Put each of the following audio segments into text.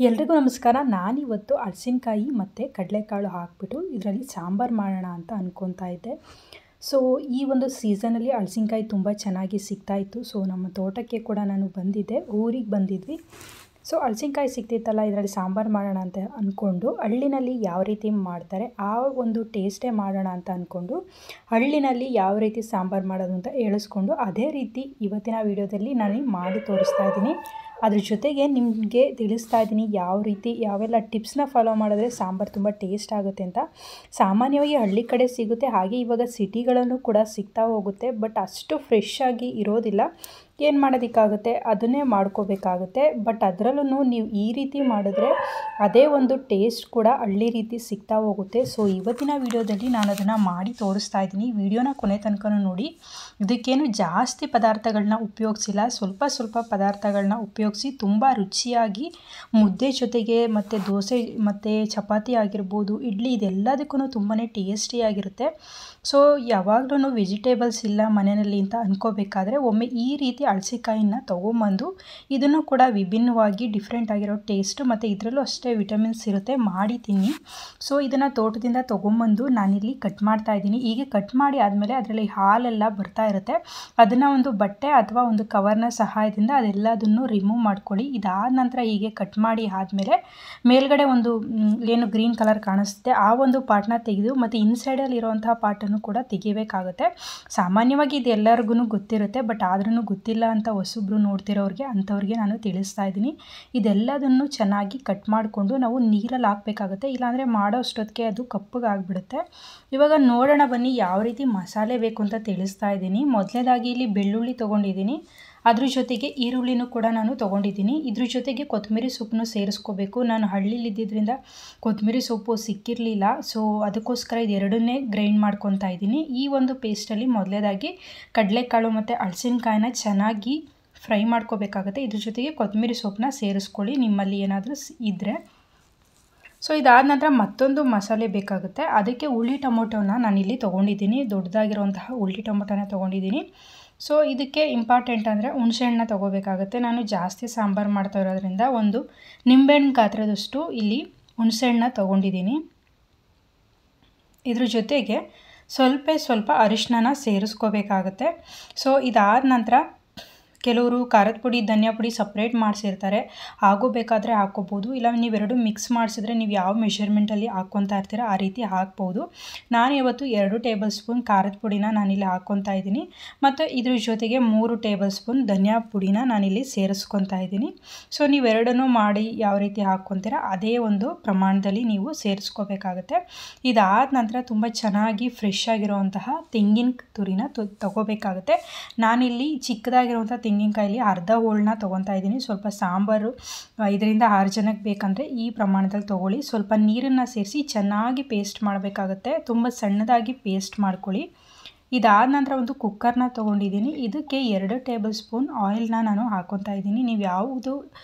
ಎಲ್ರಿಗೂ ನಮಸ್ಕಾರ. ನಾನಿವತ್ತು ಹಲಸಿನಕಾಯಿ ಮತ್ತು ಕಡಲೆಕಾಳು ಹಾಕಿಬಿಟ್ಟು ಇದರಲ್ಲಿ ಸಾಂಬಾರು ಮಾಡೋಣ ಅಂತ ಅಂದ್ಕೊತಾ ಇದ್ದೆ. ಸೊ ಈ ಒಂದು ಸೀಸನಲ್ಲಿ ಹಲಸಿನಕಾಯಿ ತುಂಬ ಚೆನ್ನಾಗಿ ಸಿಗ್ತಾಯಿತ್ತು. ಸೊ ನಮ್ಮ ತೋಟಕ್ಕೆ ಕೂಡ ನಾನು ಬಂದಿದ್ದೆ, ಊರಿಗೆ ಬಂದಿದ್ವಿ. ಸೊ ಹಲಸಿನಕಾಯಿ ಸಿಗ್ತಿತ್ತಲ್ಲ, ಇದರಲ್ಲಿ ಸಾಂಬಾರು ಮಾಡೋಣ ಅಂತ ಅಂದ್ಕೊಂಡು ಹಳ್ಳಿನಲ್ಲಿ ಯಾವ ರೀತಿ ಮಾಡ್ತಾರೆ ಆ ಒಂದು ಟೇಸ್ಟೇ ಮಾಡೋಣ ಅಂತ ಅಂದ್ಕೊಂಡು ಹಳ್ಳಿನಲ್ಲಿ ಯಾವ ರೀತಿ ಸಾಂಬಾರು ಮಾಡೋದು ಅಂತ ಹೇಳಿಸ್ಕೊಂಡು ಅದೇ ರೀತಿ ಇವತ್ತಿನ ವಿಡಿಯೋದಲ್ಲಿ ನಾನು ಮಾಡಿ ತೋರಿಸ್ತಾ ಇದ್ದೀನಿ. ಅದ್ರ ಜೊತೆಗೆ ನಿಮಗೆ ತಿಳಿಸ್ತಾ ಇದ್ದೀನಿ ಯಾವ ರೀತಿ ಯಾವೆಲ್ಲ ಟಿಪ್ಸ್ನ ಫಾಲೋ ಮಾಡಿದ್ರೆ ಸಾಂಬಾರು ತುಂಬ ಟೇಸ್ಟ್ ಆಗುತ್ತೆ ಅಂತ. ಸಾಮಾನ್ಯವಾಗಿ ಹಳ್ಳಿ ಕಡೆ ಸಿಗುತ್ತೆ, ಹಾಗೆ ಇವಾಗ ಸಿಟಿಗಳಲ್ಲೂ ಕೂಡ ಸಿಗ್ತಾ ಹೋಗುತ್ತೆ. ಬಟ್ ಅಷ್ಟು ಫ್ರೆಶ್ ಆಗಿ ಇರೋದಿಲ್ಲ. ಏನು ಮಾಡೋದಕ್ಕಾಗುತ್ತೆ, ಅದನ್ನೇ ಮಾಡ್ಕೋಬೇಕಾಗುತ್ತೆ. ಬಟ್ ಅದರಲ್ಲೂ ನೀವು ಈ ರೀತಿ ಮಾಡಿದ್ರೆ ಅದೇ ಒಂದು ಟೇಸ್ಟ್ ಕೂಡ ಹಳ್ಳಿ ರೀತಿ ಸಿಗ್ತಾ ಹೋಗುತ್ತೆ. ಸೊ ಇವತ್ತಿನ ವಿಡಿಯೋದಲ್ಲಿ ನಾನು ಅದನ್ನು ಮಾಡಿ ತೋರಿಸ್ತಾ ಇದ್ದೀನಿ. ವಿಡಿಯೋನ ಕೊನೆ ತನಕ ನೋಡಿ. ಇದಕ್ಕೇನು ಜಾಸ್ತಿ ಪದಾರ್ಥಗಳನ್ನ ಉಪಯೋಗಿಸಿಲ್ಲ, ಸ್ವಲ್ಪ ಪದಾರ್ಥಗಳನ್ನ ಉಪಯೋಗಿಸಿ ತುಂಬ ರುಚಿಯಾಗಿ ಮುದ್ದೆ ಜೊತೆಗೆ ಮತ್ತು ದೋಸೆ ಮತ್ತು ಚಪಾತಿ ಆಗಿರ್ಬೋದು, ಇಡ್ಲಿ, ಇದೆಲ್ಲದಕ್ಕೂ ತುಂಬಾ ಟೇಸ್ಟಿಯಾಗಿರುತ್ತೆ. ಸೊ ಯಾವಾಗಲೂ ವೆಜಿಟೇಬಲ್ಸ್ ಇಲ್ಲ ಮನೆಯಲ್ಲಿ ಅಂತ ಅಂದ್ಕೋಬೇಕಾದ್ರೆ ಒಮ್ಮೆ ಈ ರೀತಿ ಹಲಸಿನಕಾಯಿನ ತೊಗೊಂಬಂದು ಇದನ್ನು ಕೂಡ ವಿಭಿನ್ನವಾಗಿ ಡಿಫ್ರೆಂಟ್ ಆಗಿರೋ ಟೇಸ್ಟು ಮತ್ತು ಇದರಲ್ಲೂ ಅಷ್ಟೇ ವಿಟಮಿನ್ಸ್ ಇರುತ್ತೆ, ಮಾಡಿ ತಿನ್ನಿ. ಸೊ ಇದನ್ನು ತೋಟದಿಂದ ತೊಗೊಂಬಂದು ನಾನಿಲ್ಲಿ ಕಟ್ ಮಾಡ್ತಾ ಇದ್ದೀನಿ. ಹೀಗೆ ಕಟ್ ಮಾಡಿ ಆದಮೇಲೆ ಅದರಲ್ಲಿ ಹಾಲೆಲ್ಲ ಬರ್ತಾ ಇರುತ್ತೆ. ಅದನ್ನು ಒಂದು ಬಟ್ಟೆ ಅಥವಾ ಒಂದು ಕವರ್ನ ಸಹಾಯದಿಂದ ಅದೆಲ್ಲದನ್ನು ರಿಮೂವ್ ಮಾಡ್ಕೊಳ್ಳಿ. ಇದಾದ ನಂತರ ಹೀಗೆ ಕಟ್ ಮಾಡಿ ಆದಮೇಲೆ ಮೇಲ್ಗಡೆ ಒಂದು ಏನು ಗ್ರೀನ್ ಕಲರ್ ಕಾಣಿಸುತ್ತೆ ಆ ಒಂದು ಪಾರ್ಟ್ನ ತೆಗೆದು ಮತ್ತು ಇನ್ಸೈಡಲ್ಲಿ ಇರೋವಂತಹ ಪಾರ್ಟನ್ನು ಕೂಡ ತೆಗಿಬೇಕಾಗುತ್ತೆ. ಸಾಮಾನ್ಯವಾಗಿ ಇದು ಎಲ್ಲರಿಗೂ ಗೊತ್ತಿರುತ್ತೆ, ಬಟ್ ಆದ್ರೂ ಗೊತ್ತಿಲ್ಲ ಅಂತ ಹೊಸಬ್ರು ನೋಡ್ತಿರೋರಿಗೆ ಅಂಥವ್ರಿಗೆ ನಾನು ತಿಳಿಸ್ತಾ ಇದ್ದೀನಿ. ಇದೆಲ್ಲದನ್ನು ಚೆನ್ನಾಗಿ ಕಟ್ ಮಾಡಿಕೊಂಡು ನಾವು ನೀರಲ್ಲಿ ಹಾಕಬೇಕಾಗುತ್ತೆ, ಇಲ್ಲಾಂದರೆ ಮಾಡೋ ಅಷ್ಟೊತ್ತಿಗೆ ಅದು ಕಪ್ಪಗಾಗ್ಬಿಡುತ್ತೆ. ಇವಾಗ ನೋಡೋಣ ಬನ್ನಿ ಯಾವ ರೀತಿ ಮಸಾಲೆ ಬೇಕು ಅಂತ ತಿಳಿಸ್ತಾ ಇದ್ದೀನಿ. ಮೊದಲನೇದಾಗಿ ಇಲ್ಲಿ ಬೆಳ್ಳುಳ್ಳಿ ತೊಗೊಂಡಿದ್ದೀನಿ, ಅದ್ರ ಜೊತೆಗೆ ಈರುಳ್ಳಿನೂ ಕೂಡ ನಾನು ತೊಗೊಂಡಿದ್ದೀನಿ. ಇದ್ರ ಜೊತೆಗೆ ಕೊತ್ತಂಬರಿ ಸೊಪ್ಪನ್ನು ಸೇರಿಸ್ಕೋಬೇಕು. ನಾನು ಹಳ್ಳಿಲಿದ್ದಿದ್ದರಿಂದ ಕೊತ್ತಂಬರಿ ಸೊಪ್ಪು ಸಿಕ್ಕಿರಲಿಲ್ಲ, ಸೊ ಅದಕ್ಕೋಸ್ಕರ ಇದೆರಡನ್ನೇ ಗ್ರೈಂಡ್ ಮಾಡ್ಕೊತಾ ಇದ್ದೀನಿ. ಈ ಒಂದು ಪೇಸ್ಟಲ್ಲಿ ಮೊದಲನೇದಾಗಿ ಕಡಲೆಕಾಳು ಮತ್ತು ಹಲಸಿನಕಾಯಿನ ಚೆನ್ನಾಗಿ ಫ್ರೈ ಮಾಡ್ಕೋಬೇಕಾಗುತ್ತೆ. ಇದ್ರ ಜೊತೆಗೆ ಕೊತ್ತಂಬರಿ ಸೊಪ್ಪನ್ನ ಸೇರಿಸ್ಕೊಳ್ಳಿ ನಿಮ್ಮಲ್ಲಿ ಏನಾದರೂ ಇದ್ದರೆ. ಸೊ ಇದಾದ ನಂತರ ಮತ್ತೊಂದು ಮಸಾಲೆ ಬೇಕಾಗುತ್ತೆ. ಅದಕ್ಕೆ ಹುಳಿ ಟೊಮೊಟೊನ ನಾನಿಲ್ಲಿ ತೊಗೊಂಡಿದ್ದೀನಿ, ದೊಡ್ಡದಾಗಿರುವಂತಹ ಹುಳಿ ಟೊಮೊಟೊನ ತೊಗೊಂಡಿದ್ದೀನಿ. ಸೊ ಇದಕ್ಕೆ ಇಂಪಾರ್ಟೆಂಟ್ ಅಂದರೆ ಹುಣಸೆಹಣ್ಣನ್ನ ತೊಗೋಬೇಕಾಗುತ್ತೆ. ನಾನು ಜಾಸ್ತಿ ಸಾಂಬಾರು ಮಾಡ್ತಾ ಇರೋದ್ರಿಂದ ಒಂದು ನಿಂಬೆಹಣ್ಣು ಗಾತ್ರದಷ್ಟು ಇಲ್ಲಿ ಹುಣಸೆಹಣ್ಣನ್ನ ತೊಗೊಂಡಿದ್ದೀನಿ. ಇದ್ರ ಜೊತೆಗೆ ಸ್ವಲ್ಪ ಅರಿಶಿನ ಸೇರಿಸ್ಕೋಬೇಕಾಗುತ್ತೆ. ಸೊ ಇದಾದ ನಂತರ ಕೆಲವರು ಖಾರದ ಪುಡಿ ಧನಿಯಾ ಪುಡಿ ಸಪ್ರೇಟ್ ಮಾಡಿಸಿರ್ತಾರೆ, ಹಾಗೂ ಬೇಕಾದರೆ ಹಾಕ್ಕೋಬೋದು. ಇಲ್ಲ ನೀವೆರಡು ಮಿಕ್ಸ್ ಮಾಡಿಸಿದ್ರೆ ನೀವು ಯಾವ ಮೆಷರ್ಮೆಂಟಲ್ಲಿ ಹಾಕ್ಕೊತಾ ಇರ್ತೀರ ಆ ರೀತಿ ಹಾಕ್ಬೋದು. ನಾನು ಇವತ್ತು 2 ಟೇಬಲ್ ಸ್ಪೂನ್ ಖಾರದ ಪುಡಿನ ನಾನಿಲ್ಲಿ ಹಾಕ್ಕೊತಾ ಇದ್ದೀನಿ ಮತ್ತು ಇದ್ರ ಜೊತೆಗೆ 3 ಟೇಬಲ್ ಸ್ಪೂನ್ ಧನಿಯಾ ಪುಡಿನ ನಾನಿಲ್ಲಿ ಸೇರಿಸ್ಕೊತಾ ಇದ್ದೀನಿ. ಸೊ ನೀವೆರಡನ್ನೂ ಮಾಡಿ ಯಾವ ರೀತಿ ಹಾಕ್ಕೊತೀರ ಅದೇ ಒಂದು ಪ್ರಮಾಣದಲ್ಲಿ ನೀವು ಸೇರಿಸ್ಕೋಬೇಕಾಗುತ್ತೆ. ಇದಾದ ನಂತರ ತುಂಬ ಚೆನ್ನಾಗಿ ಫ್ರೆಶ್ ಆಗಿರುವಂತಹ ತೆಂಗಿನ ತುರಿನ ತಗೋಬೇಕಾಗುತ್ತೆ. ನಾನಿಲ್ಲಿ ಚಿಕ್ಕದಾಗಿರುವಂಥ ತೆಂಗಿನಕಾಯಲ್ಲಿ ಅರ್ಧ ಹೋಳನ್ನ ತೊಗೊತಾ ಇದ್ದೀನಿ. ಸ್ವಲ್ಪ ಸಾಂಬಾರು 5ರಿಂದ 6 ಜನಕ್ಕೆ ಬೇಕಂದರೆ ಈ ಪ್ರಮಾಣದಲ್ಲಿ ತೊಗೊಳ್ಳಿ. ಸ್ವಲ್ಪ ನೀರನ್ನು ಸೇರಿಸಿ ಚೆನ್ನಾಗಿ ಪೇಸ್ಟ್ ಮಾಡಬೇಕಾಗುತ್ತೆ, ತುಂಬ ಸಣ್ಣದಾಗಿ ಪೇಸ್ಟ್ ಮಾಡ್ಕೊಳ್ಳಿ. ಇದಾದ ನಂತರ ಒಂದು ಕುಕ್ಕರ್ನ ತೊಗೊಂಡಿದ್ದೀನಿ. ಇದಕ್ಕೆ 2 ಟೇಬಲ್ ಸ್ಪೂನ್ ಆಯಿಲ್ನ ನಾನು ಹಾಕ್ಕೊತಾ ಇದ್ದೀನಿ. ನೀವು ಯಾವುದು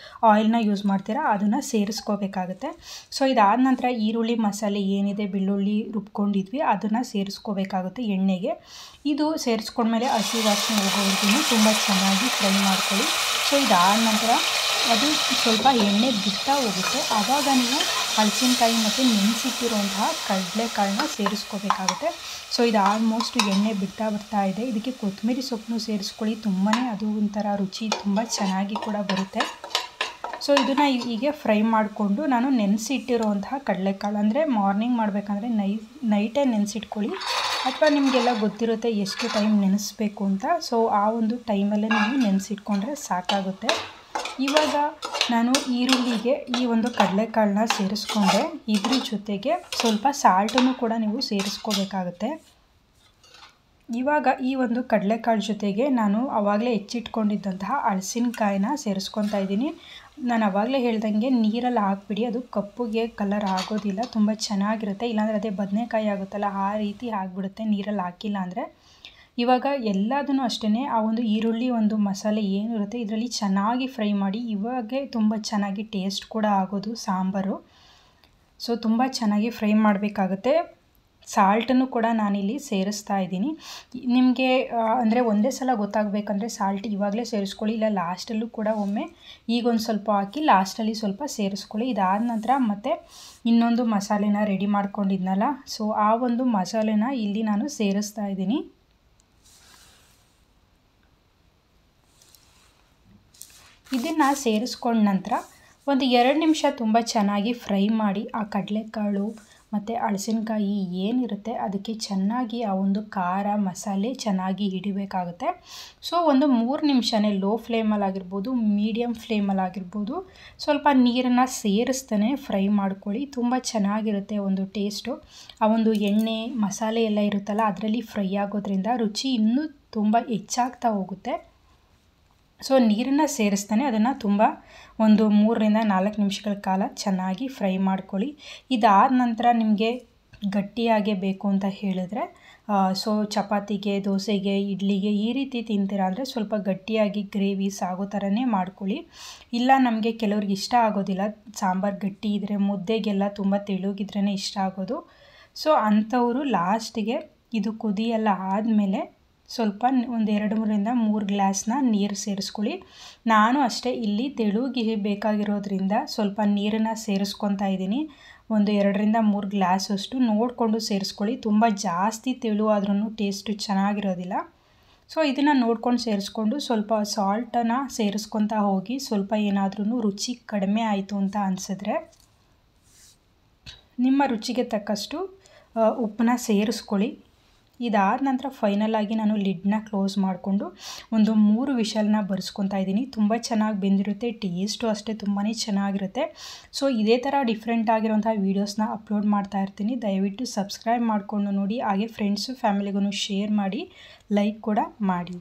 ಆಯಿಲ್ನ ಯೂಸ್ ಮಾಡ್ತೀರಾ ಅದನ್ನು ಸೇರಿಸ್ಕೋಬೇಕಾಗುತ್ತೆ. ಸೊ ಇದಾದ ನಂತರ ಈರುಳ್ಳಿ ಮಸಾಲೆ ಏನಿದೆ, ಬೆಳ್ಳುಳ್ಳಿ ರುಬ್ಕೊಂಡಿದ್ವಿ ಅದನ್ನು ಸೇರಿಸ್ಕೋಬೇಕಾಗುತ್ತೆ ಎಣ್ಣೆಗೆ. ಇದು ಸೇರಿಸ್ಕೊಂಡ್ಮೇಲೆ ಹಸಿ ವಾಸನೆ ಹೋಗೋವರೆಗೂ ತುಂಬ ಚೆನ್ನಾಗಿ ಫ್ರೈ ಮಾಡ್ಕೊಳ್ಳಿ. ಸೊ ಇದಾದ ನಂತರ ಅದು ಸ್ವಲ್ಪ ಎಣ್ಣೆ ಬಿಡ್ತಾ ಹೋಗುತ್ತೆ, ಆವಾಗ ನೀವು ಹಲಸಿನಕಾಯಿ ಮತ್ತು ನೆನೆಸಿಟ್ಟಿರುವಂತಹ ಕಡಲೆಕಾಳನ್ನ ಸೇರಿಸ್ಕೋಬೇಕಾಗುತ್ತೆ. ಸೊ ಇದು ಆಲ್ಮೋಸ್ಟ್ ಎಣ್ಣೆ ಬಿಡ್ತಾ ಬರ್ತಾ ಇದೆ. ಇದಕ್ಕೆ ಕೊತ್ತಂಬರಿ ಸೊಪ್ಪನ್ನು ಸೇರಿಸ್ಕೊಳ್ಳಿ, ತುಂಬಾ ಅದು ಒಂಥರ ರುಚಿ ತುಂಬ ಚೆನ್ನಾಗಿ ಕೂಡ ಬರುತ್ತೆ. ಸೊ ಇದನ್ನು ಹೀಗೆ ಫ್ರೈ ಮಾಡಿಕೊಂಡು ನಾನು ನೆನೆಸಿಟ್ಟಿರುವಂತಹ ಕಡಲೆಕಾಳು, ಅಂದರೆ ಮಾರ್ನಿಂಗ್ ಮಾಡಬೇಕಂದ್ರೆ ನೈಟೇ ನೆನೆಸಿಟ್ಕೊಳ್ಳಿ, ಅಥವಾ ನಿಮಗೆಲ್ಲ ಗೊತ್ತಿರುತ್ತೆ ಎಷ್ಟು ಟೈಮ್ ನೆನೆಸ್ಬೇಕು ಅಂತ. ಸೊ ಆ ಒಂದು ಟೈಮಲ್ಲೇ ನೀವು ನೆನೆಸಿಟ್ಕೊಂಡ್ರೆ ಸಾಕಾಗುತ್ತೆ. ಇವಾಗ ನಾನು ಈರುಳ್ಳಿಗೆ ಈ ಒಂದು ಕಡಲೆಕಾಳನ್ನ ಸೇರಿಸ್ಕೊಂಡೆ. ಇದ್ರ ಜೊತೆಗೆ ಸ್ವಲ್ಪ ಸಾಲ್ಟನ್ನು ಕೂಡ ನೀವು ಸೇರಿಸ್ಕೋಬೇಕಾಗುತ್ತೆ. ಇವಾಗ ಈ ಒಂದು ಕಡಲೆಕಾಳು ಜೊತೆಗೆ ನಾನು ಆವಾಗಲೇ ಹೆಚ್ಚಿಟ್ಕೊಂಡಿದ್ದಂತಹ ಹಲಸಿನಕಾಯಿನ ಸೇರಿಸ್ಕೊತಾ ಇದ್ದೀನಿ. ನಾನು ಆವಾಗಲೇ ಹೇಳ್ದಂಗೆ ನೀರಲ್ಲಿ ಹಾಕ್ಬಿಡಿ, ಅದು ಕಪ್ಪುಗೆ ಕಲರ್ ಆಗೋದಿಲ್ಲ, ತುಂಬ ಚೆನ್ನಾಗಿರುತ್ತೆ. ಇಲ್ಲಾಂದರೆ ಅದೇ ಬದನೆಕಾಯಿ ಆಗುತ್ತಲ್ಲ ಆ ರೀತಿ ಆಗಿಬಿಡುತ್ತೆ ನೀರಲ್ಲಿ ಹಾಕಿಲ್ಲ ಅಂದರೆ. ಇವಾಗ ಎಲ್ಲದನ್ನು ಅಷ್ಟೇ ಆ ಒಂದು ಈರುಳ್ಳಿ ಒಂದು ಮಸಾಲೆ ಏನಿರುತ್ತೆ ಇದರಲ್ಲಿ ಚೆನ್ನಾಗಿ ಫ್ರೈ ಮಾಡಿ. ಇವಾಗೇ ತುಂಬ ಚೆನ್ನಾಗಿ ಟೇಸ್ಟ್ ಕೂಡ ಆಗೋದು ಸಾಂಬಾರು. ಸೊ ತುಂಬ ಚೆನ್ನಾಗಿ ಫ್ರೈ ಮಾಡಬೇಕಾಗುತ್ತೆ. ಸಾಲ್ಟನ್ನು ಕೂಡ ನಾನಿಲ್ಲಿ ಸೇರಿಸ್ತಾ ಇದ್ದೀನಿ. ನಿಮಗೆ ಅಂದರೆ ಒಂದೇ ಸಲ ಗೊತ್ತಾಗಬೇಕಂದ್ರೆ ಸಾಲ್ಟ್ ಇವಾಗಲೇ ಸೇರಿಸ್ಕೊಳ್ಳಿ, ಇಲ್ಲ ಲಾಸ್ಟಲ್ಲೂ ಕೂಡ ಒಮ್ಮೆ ಈಗೊಂದು ಸ್ವಲ್ಪ ಹಾಕಿ ಲಾಸ್ಟಲ್ಲಿ ಸ್ವಲ್ಪ ಸೇರಿಸ್ಕೊಳ್ಳಿ. ಇದಾದ ನಂತರ ಮತ್ತೆ ಇನ್ನೊಂದು ಮಸಾಲೆನ ರೆಡಿ ಮಾಡ್ಕೊಂಡಿದ್ನಲ್ಲ, ಸೊ ಆ ಒಂದು ಮಸಾಲೆನ ಇಲ್ಲಿ ನಾನು ಸೇರಿಸ್ತಾ ಇದ್ದೀನಿ. ಇದನ್ನು ಸೇರಿಸ್ಕೊಂಡ ನಂತರ ಒಂದು 2 ನಿಮಿಷ ತುಂಬ ಚೆನ್ನಾಗಿ ಫ್ರೈ ಮಾಡಿ ಆ ಕಡಲೆಕಾಳು ಮತ್ತು ಹಲಸಿನಕಾಯಿ ಏನಿರುತ್ತೆ ಅದಕ್ಕೆ ಚೆನ್ನಾಗಿ ಆ ಒಂದು ಖಾರ ಮಸಾಲೆ ಚೆನ್ನಾಗಿ ಹಿಡಿಬೇಕಾಗುತ್ತೆ. ಸೊ ಒಂದು 3 ನಿಮಿಷನೇ ಲೋ ಫ್ಲೇಮಲ್ಲಾಗಿರ್ಬೋದು, ಮೀಡಿಯಮ್ ಫ್ಲೇಮಲ್ಲಾಗಿರ್ಬೋದು, ಸ್ವಲ್ಪ ನೀರನ್ನು ಸೇರಿಸ್ತಾನೆ ಫ್ರೈ ಮಾಡ್ಕೊಳ್ಳಿ. ತುಂಬ ಚೆನ್ನಾಗಿರುತ್ತೆ ಒಂದು ಟೇಸ್ಟು. ಆ ಒಂದು ಎಣ್ಣೆ ಮಸಾಲೆ ಎಲ್ಲ ಇರುತ್ತಲ್ಲ ಅದರಲ್ಲಿ ಫ್ರೈ ಆಗೋದ್ರಿಂದ ರುಚಿ ಇನ್ನೂ ತುಂಬ ಹೆಚ್ಚಾಗ್ತಾ ಹೋಗುತ್ತೆ. ಸೊ ನೀರನ್ನು ಸೇರಿಸ್ತಾನೆ ಅದನ್ನು ತುಂಬ ಒಂದು 3ರಿಂದ 4 ನಿಮಿಷಗಳ ಕಾಲ ಚೆನ್ನಾಗಿ ಫ್ರೈ ಮಾಡ್ಕೊಳ್ಳಿ. ಇದಾದ ನಂತರ ನಿಮಗೆ ಗಟ್ಟಿಯಾಗೇ ಬೇಕು ಅಂತ ಹೇಳಿದ್ರೆ ಸೊ ಚಪಾತಿಗೆ, ದೋಸೆಗೆ, ಇಡ್ಲಿಗೆ ಈ ರೀತಿ ತಿಂತೀರಾ ಅಂದರೆ ಸ್ವಲ್ಪ ಗಟ್ಟಿಯಾಗಿ ಗ್ರೇವೀಸ್ ಆಗೋ ಥರನೇ ಮಾಡ್ಕೊಳ್ಳಿ. ಇಲ್ಲ ನಮಗೆ ಕೆಲವ್ರಿಗೆ ಇಷ್ಟ ಆಗೋದಿಲ್ಲ, ಸಾಂಬಾರು ಗಟ್ಟಿ ಇದ್ದರೆ ಮುದ್ದೆಗೆಲ್ಲ ತುಂಬ ತೆಳುಗಿದ್ರೇ ಇಷ್ಟ ಆಗೋದು. ಸೊ ಅಂಥವರು ಲಾಸ್ಟಿಗೆ ಇದು ಕುದಿ ಎಲ್ಲ ಆದಮೇಲೆ ಸ್ವಲ್ಪ ಒಂದು 2-3ರಿಂದ 3 ಗ್ಲಾಸ್ನ ನೀರು ಸೇರಿಸ್ಕೊಳ್ಳಿ. ನಾನು ಅಷ್ಟೇ ಇಲ್ಲಿ ತೆಳುಗೆ ಬೇಕಾಗಿರೋದ್ರಿಂದ ಸ್ವಲ್ಪ ನೀರನ್ನು ಸೇರಿಸ್ಕೊತಾ ಇದ್ದೀನಿ. ಒಂದು 2ರಿಂದ 3 ಗ್ಲಾಸಷ್ಟು ನೋಡಿಕೊಂಡು ಸೇರಿಸ್ಕೊಳ್ಳಿ. ತುಂಬ ಜಾಸ್ತಿ ತೆಳು ಆದ್ರೂ ಟೇಸ್ಟು ಚೆನ್ನಾಗಿರೋದಿಲ್ಲ. ಸೊ ಇದನ್ನು ನೋಡ್ಕೊಂಡು ಸೇರಿಸ್ಕೊಂಡು ಸ್ವಲ್ಪ ಸಾಲ್ಟನ್ನು ಸೇರಿಸ್ಕೊತಾ ಹೋಗಿ. ಸ್ವಲ್ಪ ಏನಾದ್ರೂ ರುಚಿ ಕಡಿಮೆ ಆಯಿತು ಅಂತ ಅನಿಸಿದ್ರೆ ನಿಮ್ಮ ರುಚಿಗೆ ತಕ್ಕಷ್ಟು ಉಪ್ಪನ್ನ ಸೇರಿಸ್ಕೊಳ್ಳಿ. ಇದಾದ ನಂತರ ಫೈನಲಾಗಿ ನಾನು ಲಿಡ್ನ ಕ್ಲೋಸ್ ಮಾಡಿಕೊಂಡು ಒಂದು 3 ವಿಷಲ್ನ ಬರೆಸ್ಕೊತಾ ಇದ್ದೀನಿ. ತುಂಬ ಚೆನ್ನಾಗಿ ಬೆಂದಿರುತ್ತೆ, ಟೇಸ್ಟು ಅಷ್ಟೇ ತುಂಬಾ ಚೆನ್ನಾಗಿರುತ್ತೆ. ಸೊ ಇದೇ ಥರ ಡಿಫ್ರೆಂಟ್ ಆಗಿರೋಂಥ ವೀಡಿಯೋಸ್ನ ಅಪ್ಲೋಡ್ ಮಾಡ್ತಾ ಇರ್ತೀನಿ. ದಯವಿಟ್ಟು ಸಬ್ಸ್ಕ್ರೈಬ್ ಮಾಡಿಕೊಂಡು ನೋಡಿ, ಹಾಗೆ ಫ್ರೆಂಡ್ಸು ಫ್ಯಾಮಿಲಿಗೂ ಶೇರ್ ಮಾಡಿ, ಲೈಕ್ ಕೂಡ ಮಾಡಿ.